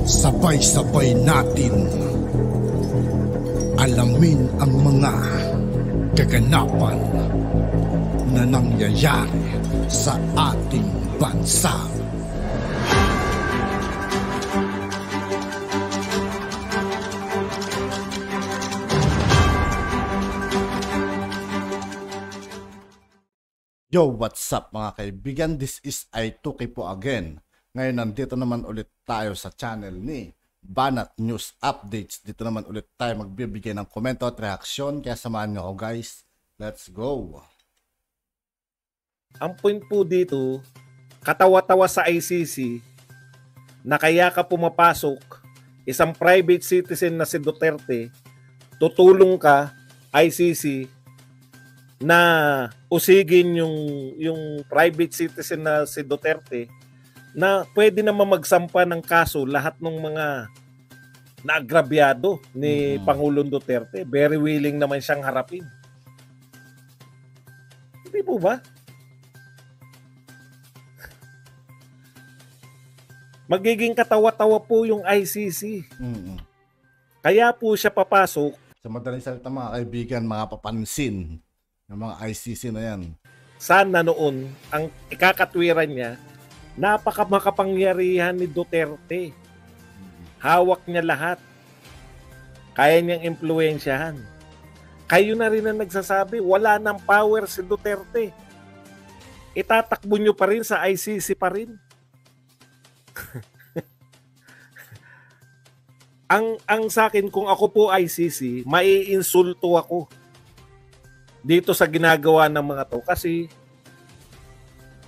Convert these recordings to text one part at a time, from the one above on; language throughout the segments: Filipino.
Sabay-sabay natin alamin ang mga kaganapan na nangyayari sa ating bansa. Yo, what's up mga kaibigan? This is I2K po again. Ngayon nandito naman ulit tayo sa channel ni Banat News Updates. Dito naman ulit tayo magbibigay ng komento at reaksyon. Kaya samahan nyo ako guys. Let's go! Ang point po dito, katawa-tawa sa ICC na kaya ka pumapasok, isang private citizen na si Duterte, tutulong ka, ICC, na usigin yung private citizen na si Duterte na pwede naman magsampa ng kaso lahat ng mga naagrabyado ni Pangulong Duterte. Very willing naman siyang harapin. Hindi po ba? Magiging katawa-tawa po yung ICC. Kaya po siya papasok. Sa madaling salita mga kaibigan, mga papansin ng mga ICC na yan. Sana noon, ang ikakatwiran niya, napakamakapangyarihan ni Duterte. Hawak niya lahat. Kaya niyang impluwensyahan. Kayo na rin ang nagsasabi, wala nang power si Duterte. Itatakbo niyo pa rin sa ICC pa rin. ang sa akin, kung ako po ICC, maiinsulto ako dito sa ginagawa ng mga to. Kasi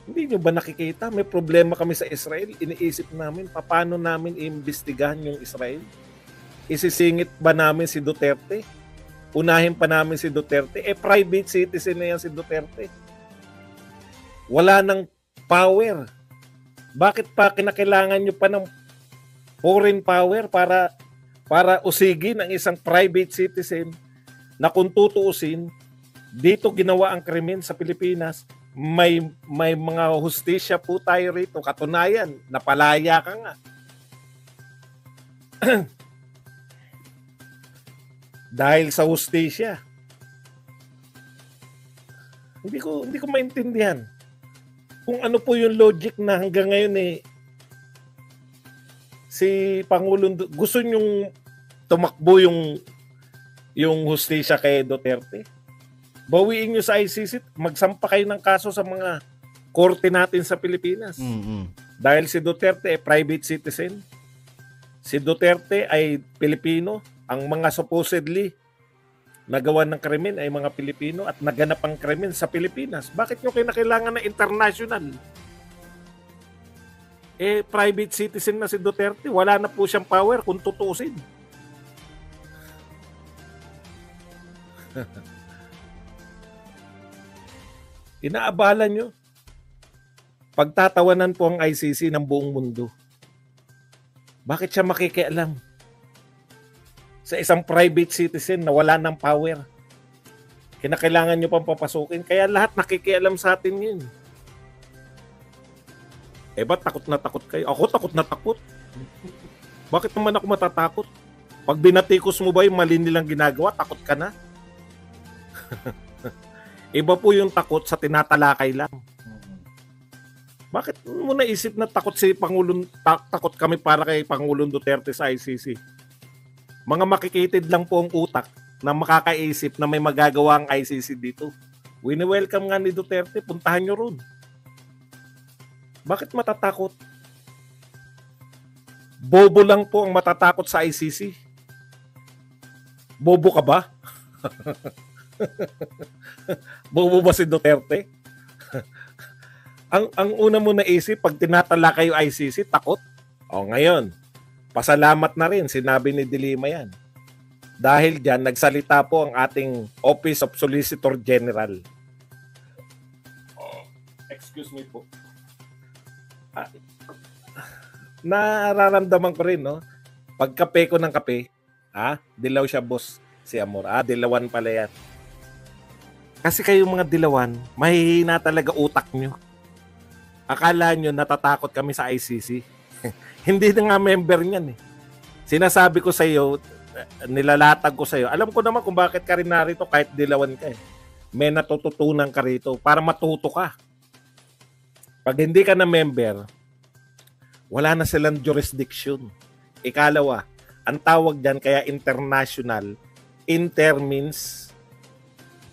hindi nyo ba nakikita? May problema kami sa Israel. Iniisip namin, paano namin iimbestigahan yung Israel? Isisingit ba namin si Duterte? Unahin pa namin si Duterte? Private citizen na yan si Duterte. Wala nang power. Bakit pa kinakailangan nyo pa ng foreign power para usigin ang isang private citizen na kung tutuusin, dito ginawa ang krimen sa Pilipinas, may mga hustisya po tayo rito. Katunayan, napalaya ka nga. Dahil sa hustisya. Hindi ko maintindihan kung ano po yung logic na hanggang ngayon si Pangulong gusto nyong tumakbo yung hustisya kay Duterte. Bawiin nyo sa ICC, magsampa kayo ng kaso sa mga korte natin sa Pilipinas. Dahil si Duterte ay private citizen. Si Duterte ay Pilipino. Ang mga supposedly nagawa ng krimen ay mga Pilipino at naganap ang krimen sa Pilipinas. Bakit nyo kailangan na international? Private citizen na si Duterte. Wala na po siyang power kung tutusin. Inaabala nyo. Pagtatawanan po ang ICC ng buong mundo. Bakit siya makikialam sa isang private citizen na wala ng power? Kinakailangan nyo pang papasukin. Kaya lahat nakikialam sa atin yun. Ba't takot na takot kayo? Ako takot na takot. Bakit naman ako matatakot? Pag binatikos mo ba yung mali nilang ginagawa, takot ka na? Iba po yung takot sa tinatalakay lang. Bakit mo naisip na takot si Pangulong takot kami para kay Pangulong Duterte sa ICC? Mga makikitid lang po ang utak na makakaisip na may magagawa ang ICC dito. Wini-welcome nga ni Duterte, puntahan nyo ron. Bakit matatakot? Bobo lang po ang matatakot sa ICC. Bobo ka ba? Bobo ba si Duterte? ang una mo naisip pag tinatala kayo ICC, takot. Ngayon, pasalamat na rin, sinabi ni De Lima yan. Dahil dyan, nagsalita po ang ating Office of Solicitor General. Excuse me po. Nararamdaman ko rin, no? Pagkape ko ng kape, dilaw siya, boss, si Amor. Dilawan pala yan. Kasi kayo mga dilawan, mahihina talaga utak nyo. Akala nyo natatakot kami sa ICC. Hindi na nga member niyan eh. Sinasabi ko sa iyo, nilalatag ko sa iyo. Alam ko naman kung bakit ka rin narito kahit dilawan ka eh. May natututunan ka rito para matuto ka. Pag hindi ka na member, wala na silang jurisdiction. Ikalawa, ang tawag dyan kaya international, inter means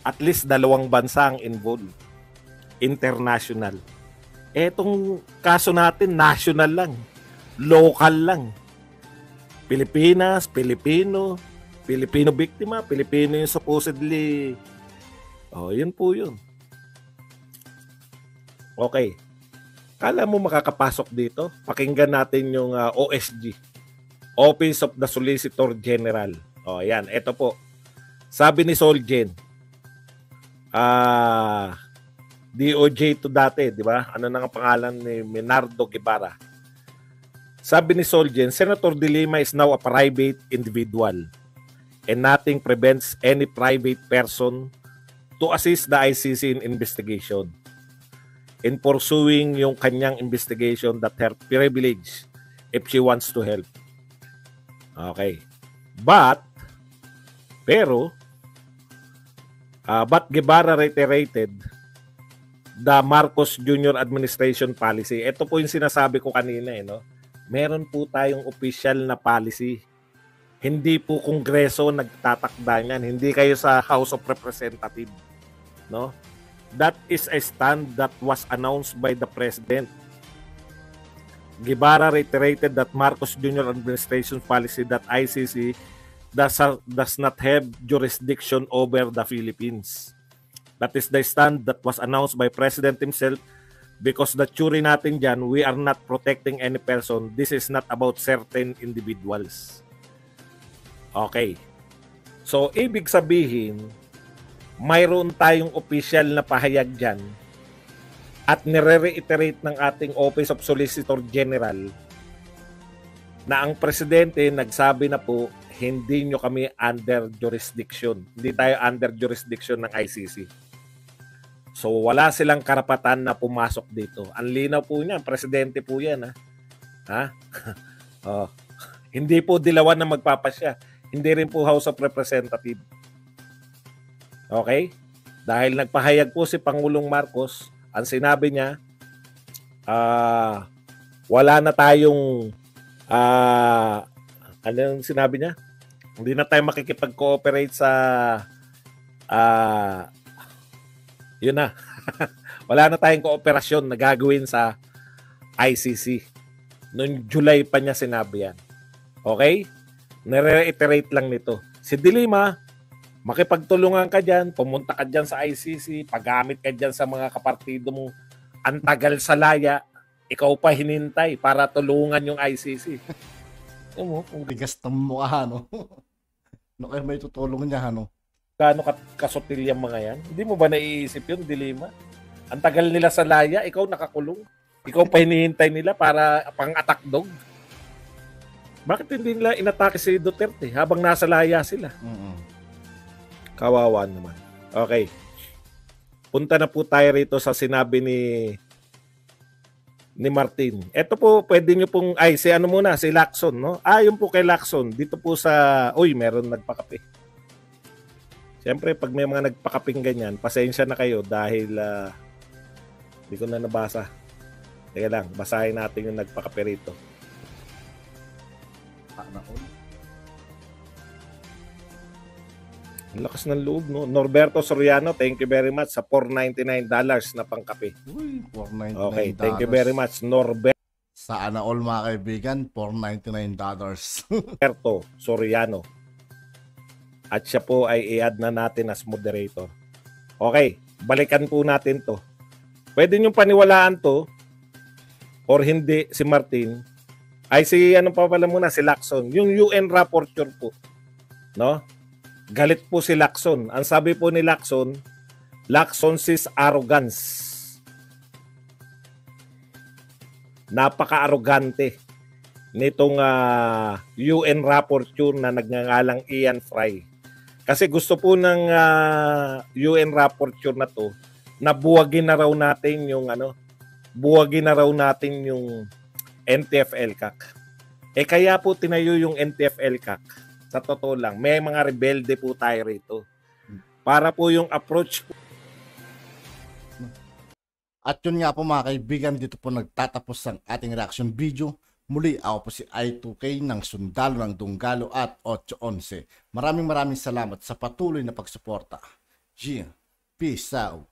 at least 2 bansa ang involved. International. Etong kaso natin, national lang. Local lang. Pilipinas, Pilipino biktima, Pilipino yung supposedly. Yun po yun. Okay. Kala mo makakapasok dito? Pakinggan natin yung OSG. Office of the Solicitor General. Yan. Ito po. Sabi ni Solgen, DOJ to dati, di ba? Ano na ang pangalan ni Menardo Guevara? Sabi ni Solgen, Senator De Lima is now a private individual and nothing prevents any private person to assist the ICC in investigation. In pursuing yung kanyang investigation that her privilege if she wants to help. Okay. But Guevara reiterated the Marcos Jr. administration policy. Ito po yung sinasabi ko kanina no? Meron po tayong official na policy. Hindi po Kongreso nagtatakda niyan. Hindi kayo sa House of Representatives. No? That is a stand that was announced by the President. Guevara reiterated that Marcos Jr. administration policy that ICC does not have jurisdiction over the Philippines. That is the stand that was announced by President himself. Because the theory natin dyan, we are not protecting any person. This is not about certain individuals. Okay. So, ibig sabihin, mayroon tayong official na pahayag dyan at nire-reiterate ng ating Office of Solicitor General na ang presidente nagsabi na po, hindi nyo kami under jurisdiction. Hindi tayo under jurisdiction ng ICC. So, wala silang karapatan na pumasok dito. Ang linaw po niyan, presidente po yan. Ha? Hindi po dilawan na magpapasya. Hindi rin po House of Representatives. Okay? Dahil nagpahayag po si Pangulong Marcos, ang sinabi niya, wala na tayong, ano yung sinabi niya? Hindi na tayo makikipag-cooperate sa, yun na. Wala na tayong kooperasyon na gagawin sa ICC. Noong July pa niya sinabi yan. Okay? Nare-reiterate lang nito. Si De Lima, makipagtulungan ka dyan, pumunta ka dyan sa ICC, paggamit ka dyan sa mga kapartido mong antagal sa laya, ikaw pa hinintay para tulungan yung ICC. Mo, kung bigas ng mukha, no? No kaya may tutulong niya, no? Gaano kasutil yung mga yan? Hindi mo ba naiisip yun, De Lima? Ang tagal nila sa laya, ikaw nakakulong. Ikaw pa hinihintay nila para pang-attack dog. Bakit hindi nila inatake si Duterte habang nasa laya sila? Kawawa naman. Okay. Punta na po tayo rito sa sinabi ni Martin. Ito po, pwede nyo pong, si ano muna, si Lacson, no? Yung po kay Lacson, dito po sa, meron nagpakape. Siyempre, pag may mga nagpakaping ganyan, pasensya na kayo dahil hindi ko na nabasa. Teka lang, basahin natin yung nagpakape rito. Ang lakas ng loob, no? Norberto Soriano, thank you very much sa $499 na pangkape. Uy, $499. Okay, thank you very much, Norberto Sana all mga kaibigan, $499. Soriano. At siya po ay i-add na natin as moderator. Okay, balikan po natin to. Pwede nyo paniwalaan to or hindi si Martin. Si ano pa pala muna, si Lacson. Yung UN rapporteur po. No? Galit po si Lacson. Ang sabi po ni Lacson, Lacson-sis arrogance. Napaka-arrogante nitong UN rapporteur na nagngangalang Ian Fry. Kasi gusto po ng UN rapporteur na to na buwagin na raw natin yung NTF-ELCAC. Kaya po tinayo yung NTFL CAC. Sa totoo lang, may mga rebelde po tayo rito. Para po yung approach po. At yun nga po mga kaibigan, dito po nagtatapos ang ating reaction video. Muli ako po si I2K ng Sundalo ng Dunggalo at 811. Maraming salamat sa patuloy na pagsuporta. Peace out.